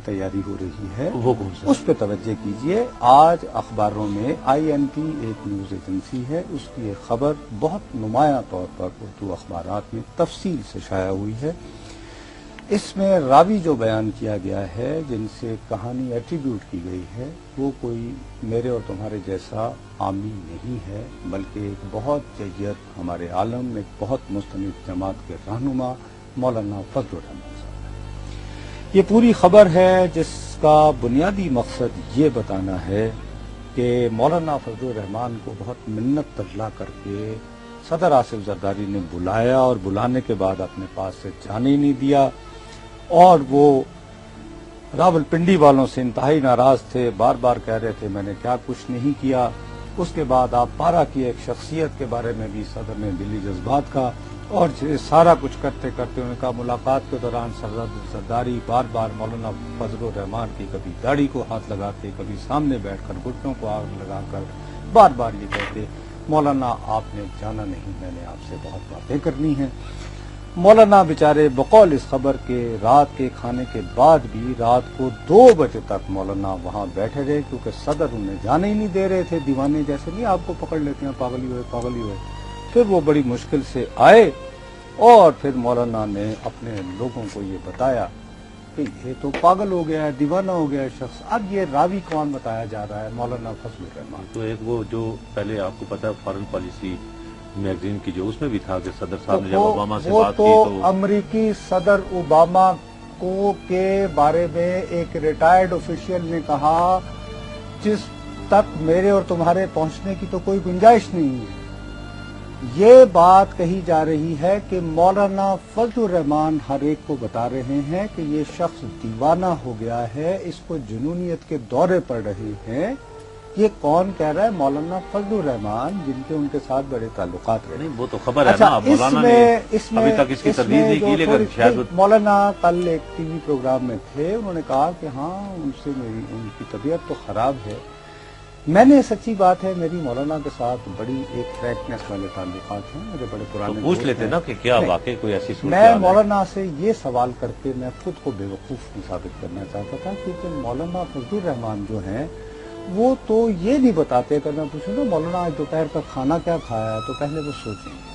تیاری ہو رہی ہے وہ کون سا؟ اس پہ توجہ کیجیے۔ آج اخباروں میں INT ایک نیوز ایجنسی ہے، اس کی ایک خبر بہت نمایاں طور پر اردو اخبارات میں تفصیل سے شائع ہوئی ہے۔ اس میں راوی جو بیان کیا گیا ہے، جن سے کہانی ایٹریبیوٹ کی گئی ہے، وہ کوئی میرے اور تمہارے جیسا عامی نہیں ہے، بلکہ ایک بہت جیت ہمارے عالم، ایک بہت مستند جماعت کے رہنما مولانا فضل الرحمان صاحب ہے۔ یہ پوری خبر ہے جس کا بنیادی مقصد یہ بتانا ہے کہ مولانا فضل الرحمان کو بہت منت تجلا کر کے صدر آصف زرداری نے بلایا، اور بلانے کے بعد اپنے پاس سے جانے نہیں دیا، اور وہ راول پنڈی والوں سے انتہائی ناراض تھے، بار بار کہہ رہے تھے میں نے کیا کچھ نہیں کیا۔ اس کے بعد آپ پارا کی ایک شخصیت کے بارے میں بھی صدر نے دلی جذبات کا، اور سارا کچھ کرتے کرتے انہوں نے کہا ملاقات کے دوران سرزد زرداری بار بار مولانا فضل الرحمان کی کبھی داڑھی کو ہاتھ لگاتے، کبھی سامنے بیٹھ کر گھٹنوں کو آگ لگا کر بار بار یہ کہتے مولانا آپ نے جانا نہیں، میں نے آپ سے بہت باتیں کرنی ہیں۔ مولانا بیچارے بقول اس خبر کے رات کے کھانے کے بعد بھی رات کو 2 بجے تک مولانا وہاں بیٹھے رہے، کیونکہ صدر انہیں جانے ہی نہیں دے رہے تھے۔ دیوانے جیسے نہیں آپ کو پکڑ لیتے ہیں پاگل ہی ہوئے۔ پھر وہ بڑی مشکل سے آئے، اور پھر مولانا نے اپنے لوگوں کو یہ بتایا کہ یہ تو پاگل ہو گیا ہے، دیوانہ ہو گیا ہے شخص۔ اب یہ راوی کون بتایا جا رہا ہے؟ مولانا فضل الرحمان۔ تو ایک وہ جو پہلے آپ کو پتا فارن پالیسی میگزین کی جو اس میں بھی تھا کہ صدر صاحب نے جب اوباما سے بات کی تو امریکی صدر اوباما کو کے بارے میں ایک ریٹائرڈ آفیشیل نے کہا جس تک میرے اور تمہارے پہنچنے کی تو کوئی گنجائش نہیں ہے۔ یہ بات کہی جا رہی ہے کہ مولانا فضل الرحمان ہر ایک کو بتا رہے ہیں کہ یہ شخص دیوانہ ہو گیا ہے، اس کو جنونیت کے دورے پڑ رہے ہیں۔ یہ کون کہہ رہا ہے؟ مولانا فضل الرحمان، جن کے ان کے ساتھ بڑے تعلقات رہے۔ نہیں وہ تو خبر ہے نا، مولانا نے ابھی تک اس کی تردید نہیں کی، لیکن شاید مولانا کل ایک ٹی وی پروگرام میں تھے، انہوں نے کہا کہ ہاں ان کی طبیعت تو خراب ہے۔ میں نے سچی بات ہے میری مولانا کے ساتھ بڑی ایک فریکنس والے تعلقات ہیں، میرے بڑے پرانے پوچھ لیتے نا کہ کیا واقعی کوئی ایسی صورت میں مولانا سے یہ سوال کر کے میں خود کو بیوقوف نہیں ثابت کرنا چاہتا تھا، کیونکہ مولانا فضل الرحمان جو ہیں وہ تو یہ نہیں بتاتے۔ اگر میں پوچھوں نا مولانا آج دوپہر کا کھانا کیا کھایا ہے، تو پہلے وہ سوچیں گے،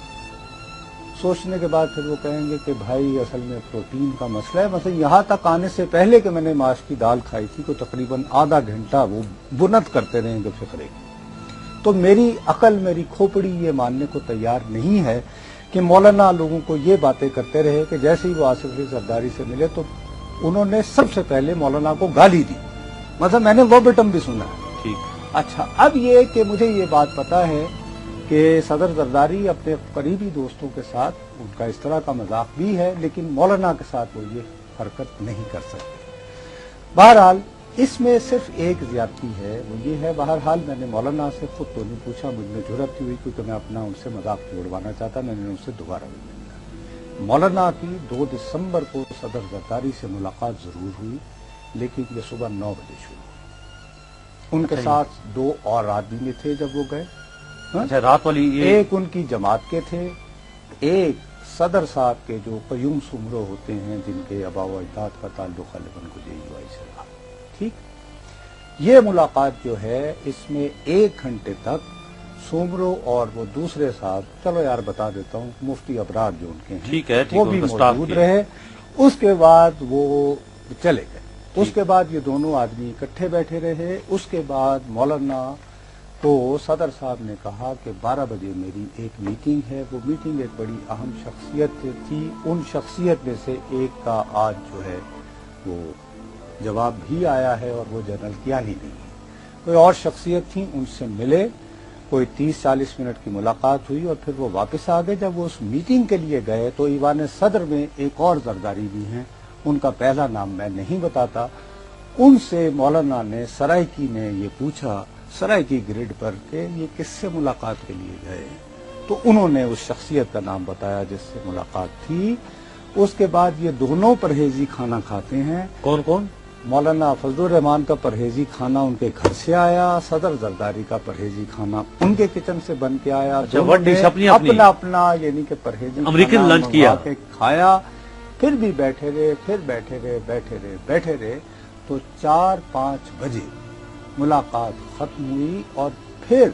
سوچنے کے بعد پھر وہ کہیں گے کہ بھائی اصل میں پروٹین کا مسئلہ ہے۔ مثلا یہاں تک آنے سے پہلے کہ میں نے ماش کی دال کھائی تھی تو تقریباً آدھا گھنٹہ وہ بنت کرتے رہیں گے فقرے کی۔ تو میری عقل، میری کھوپڑی یہ ماننے کو تیار نہیں ہے کہ مولانا لوگوں کو یہ باتیں کرتے رہے کہ جیسے ہی وہ آصف علی زرداری سے ملے تو انہوں نے سب سے پہلے مولانا کو گالی دی۔ مطلب میں نے وہ بیٹم بھی سنا ہے۔ اچھا، اب یہ کہ مجھے یہ بات پتا ہے کہ صدر زرداری اپنے قریبی دوستوں کے ساتھ ان کا اس طرح کا مذاق بھی ہے، لیکن مولانا کے ساتھ وہ یہ حرکت نہیں کر سکتے۔ بہرحال اس میں صرف ایک زیادتی ہے، وہ یہ ہے، بہرحال میں نے مولانا سے خود تو نہیں پوچھا، مجھ میں جرأت نہیں ہوئی کیونکہ میں اپنا ان سے مذاق چھوڑوانا چاہتا، میں نے ان سے دوبارہ بھی ملنا۔ مولانا کی 2 دسمبر کو صدر زرداری سے ملاقات ضرور ہوئی، لیکن یہ صبح 9 بجے شروع ہوئی۔ ان کے ساتھ 2 اور آدمی بھی تھے جب وہ گئے۔ اچھا، رات والی ایک ان کی جماعت کے تھے، ایک صدر صاحب کے جو قیوم سمرو ہوتے ہیں، جن کے آباء و اجداد کا تعلق غالباً کو JUI سے رہا۔ ٹھیک، یہ ملاقات جو ہے اس میں 1 گھنٹے تک سومرو اور وہ دوسرے صاحب، چلو یار بتا دیتا ہوں، مفتی ابرار جو ان کے ہیں وہ بھی موجود رہے۔ اس کے بعد وہ چلے گئے۔ اس کے بعد یہ دونوں آدمی اکٹھے بیٹھے رہے۔ اس کے بعد مولانا کو صدر صاحب نے کہا کہ 12 بجے میری ایک میٹنگ ہے۔ وہ میٹنگ ایک بڑی اہم شخصیت تھی، ان شخصیت میں سے ایک کا آج جو ہے وہ جواب بھی آیا ہے، اور وہ جنرل کیانی نہیں ہے، کوئی اور شخصیت تھی، ان سے ملے، کوئی 30-40 منٹ کی ملاقات ہوئی، اور پھر وہ واپس آ گئے۔ جب وہ اس میٹنگ کے لیے گئے تو ایوان صدر میں ایک اور زرداری بھی ہیں، ان کا پہلا نام میں نہیں بتاتا، ان سے مولانا نے سرائکی نے یہ پوچھا سرائکی گریڈ پر کہ یہ کس سے ملاقات کے لیے گئے، تو انہوں نے اس شخصیت کا نام بتایا جس سے ملاقات تھی۔ اس کے بعد یہ دونوں پرہیزی کھانا کھاتے ہیں۔ کون کون؟ مولانا فضل الرحمان کا پرہیزی کھانا ان کے گھر سے آیا، صدر زرداری کا پرہیزی کھانا ان کے کچن سے بن کے آیا۔ اپنا اپنا یعنی کہ پرہیزی امریکن لنچ کیا، کھایا، پھر بھی بیٹھے رہے، پھر بیٹھے رہے، تو 4-5 بجے ملاقات ختم ہوئی اور پھر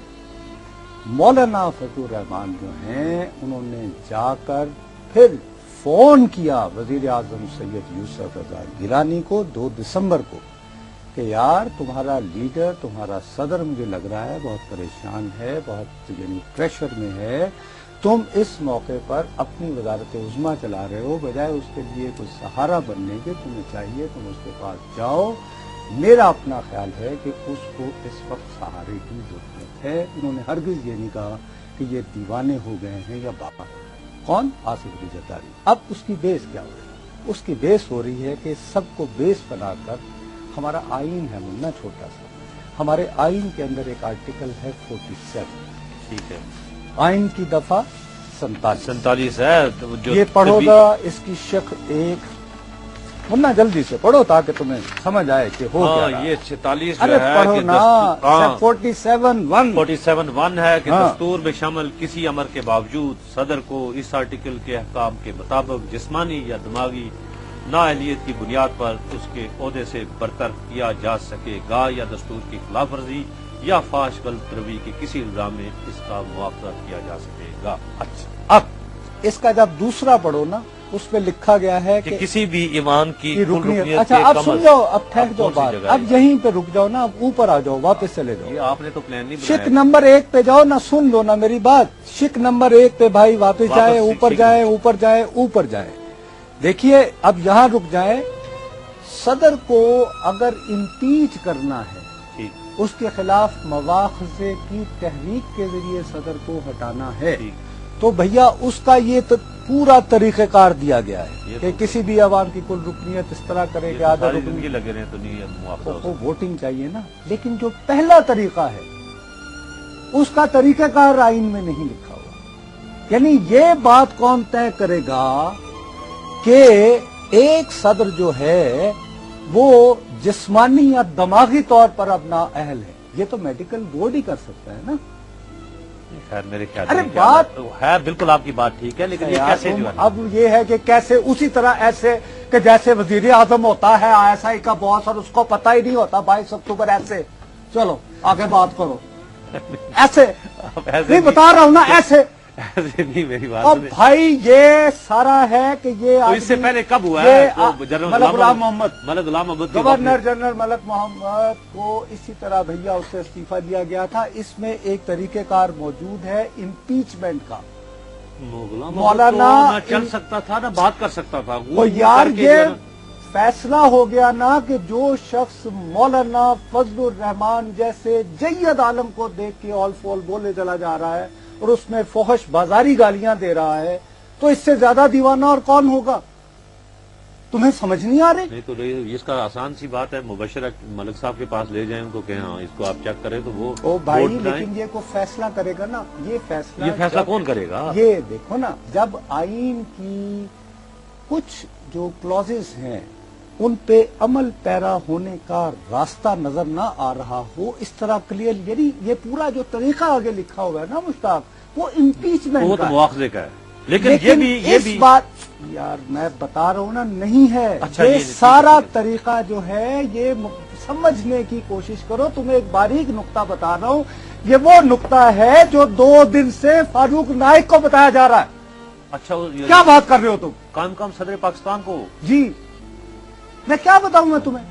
مولانا فضل الرحمان جو ہیں انہوں نے جا کر پھر فون کیا وزیر اعظم سید یوسف رضا گیلانی کو 2 دسمبر کو کہ یار تمہارا لیڈر تمہارا صدر مجھے لگ رہا ہے بہت پریشان ہے، بہت یعنی پریشر میں ہے، تم اس موقع پر اپنی وزارت عظمیٰ چلا رہے ہو، بجائے اس کے لیے کوئی سہارا بننے کے تمہیں چاہیے تم اس کے پاس جاؤ، میرا اپنا خیال ہے کہ اس کو اس وقت سہارے کی ضرورت ہے۔ انہوں نے ہرگز یہ نہیں کہا کہ یہ دیوانے ہو گئے ہیں یا بابا۔ کون؟ آصف علی زرداری۔ اب اس کی بیس کیا ہو رہی ہے؟ اس کی بیس ہو رہی ہے کہ سب کو بیس بنا کر ہمارا آئین ہے منا چھوٹا سا، ہمارے آئین کے اندر ایک آرٹیکل ہے 47، ٹھیک ہے، آئین کی دفعہ 47 ہے، یہ پڑھو گا اس کی شکل 1، ورنہ جلدی سے پڑھو تاکہ تمہیں سمجھ آئے کہ ہو کیا رہا۔ یہ 46 ارے جو ہے پڑھو کہ نا، 47(1) ہے کہ ہاں۔ دستور میں شامل کسی امر کے باوجود صدر کو اس آرٹیکل کے احکام کے مطابق جسمانی یا دماغی نااہلیت کی بنیاد پر اس کے عہدے سے برطرف کیا جا سکے گا یا دستور کی خلاف ورزی یا فحش غلط روی کے کسی الزام میں اس کا مواخذہ کیا جا سکے گا۔ اچھا، اب اس کا جب دوسرا پڑھو نا، اس پہ لکھا گیا ہے کہ کسی بھی ایمان کی رکنیت۔ اچھا اب سن جاؤ، اب ٹھہر جاؤ بات، اب یہیں پہ رک جاؤ نا، اب اوپر آ جاؤ، واپس چلے جاؤ۔ یہ آپ نے تو پلان نہیں شک بنایا۔ نمبر 1 پہ جاؤ نا، سن لو نا میری بات، شک نمبر 1 پہ بھائی واپس جائے، اوپر جائے، اوپر جائے، اوپر جائے۔ دیکھیے اب یہاں رک جائے، صدر کو اگر امپیچ کرنا ہے، اس کے خلاف مواخذے کی تحریک کے ذریعے صدر کو ہٹانا ہے، تو بھیا اس کا یہ پورا طریقہ کار دیا گیا ہے کہ کسی بھی عوام کی کل رکنیت اس طرح کرے کہ آدھا رکنیت لگے رہے تو نہیں مواخذہ، ووٹنگ چاہیے نا، لیکن جو پہلا طریقہ ہے اس کا طریقہ کار آئین میں نہیں لکھا ہوا۔ یعنی یہ بات کون طے کرے گا کہ ایک صدر جو ہے وہ جسمانی یا دماغی طور پر اب نااہل ہے؟ یہ تو میڈیکل بورڈ ہی کر سکتا ہے نا۔ خیر میرے خیال ارے میں بات ہے، بالکل آپ کی بات ٹھیک ہے، لیکن یہ کیسے جو ہے اب یہ ہے کہ کیسے اسی طرح ایسے کہ جیسے وزیر اعظم ہوتا ہے ISI کا باس اور اس کو پتہ ہی نہیں ہوتا 22 اکتوبر ایسے، چلو آگے بات کرو، ایسے نہیں بتا رہا ہوں نا، ایسے نہیں میری بات اب بھائی یہ سارا ہے کہ یہ اس سے پہلے کب ہوا ہے؟ ملک غلام محمد، ملک غلام محمد گورنر جنرل ملک محمد کو اسی طرح بھیا اس سے استعفیٰ دیا گیا تھا۔ اس میں ایک طریقہ کار موجود ہے امپیچمنٹ کا۔ مولانا چل سکتا تھا نہ بات کر سکتا تھا وہ یار یہ فیصلہ ہو گیا نا کہ جو شخص مولانا فضل الرحمان جیسے جید عالم کو دیکھ کے آل فول بولے چلا جا رہا ہے اور اس میں فحش بازاری گالیاں دے رہا ہے، تو اس سے زیادہ دیوانہ اور کون ہوگا؟ تمہیں سمجھ نہیں آ رہی؟ نہیں تو اس کا آسان سی بات ہے، مبشر ملک صاحب کے پاس لے جائیں ان کو کہ ہاں اس کو آپ چیک کریں تو وہ بھائی لیکن یہ کو فیصلہ کرے گا نا، یہ فیصلہ کون کرے گا؟ یہ دیکھو نا، جب آئین کی کچھ جو کلوزز ہیں ان پہ عمل پیرا ہونے کا راستہ نظر نہ آ رہا ہو اس طرح کلیئر، یعنی یہ پورا جو طریقہ آگے لکھا ہوا ہے نا مشتاق، وہ امپیچمنٹ کا ہے، مواخذے کا ہے، لیکن یہ بھی بات یار میں بتا رہا ہوں نا نہیں ہے۔ یہ سارا طریقہ جو ہے یہ سمجھنے کی کوشش کرو، تمہیں ایک باریک نقطہ بتا رہا ہوں، یہ وہ نقطہ ہے جو 2 دن سے فاروق نائک کو بتایا جا رہا ہے۔ اچھا کیا بات کر رہے ہو تم؟ کام صدر پاکستان کو؟ جی میں کیا بتاؤں میں تمہیں؟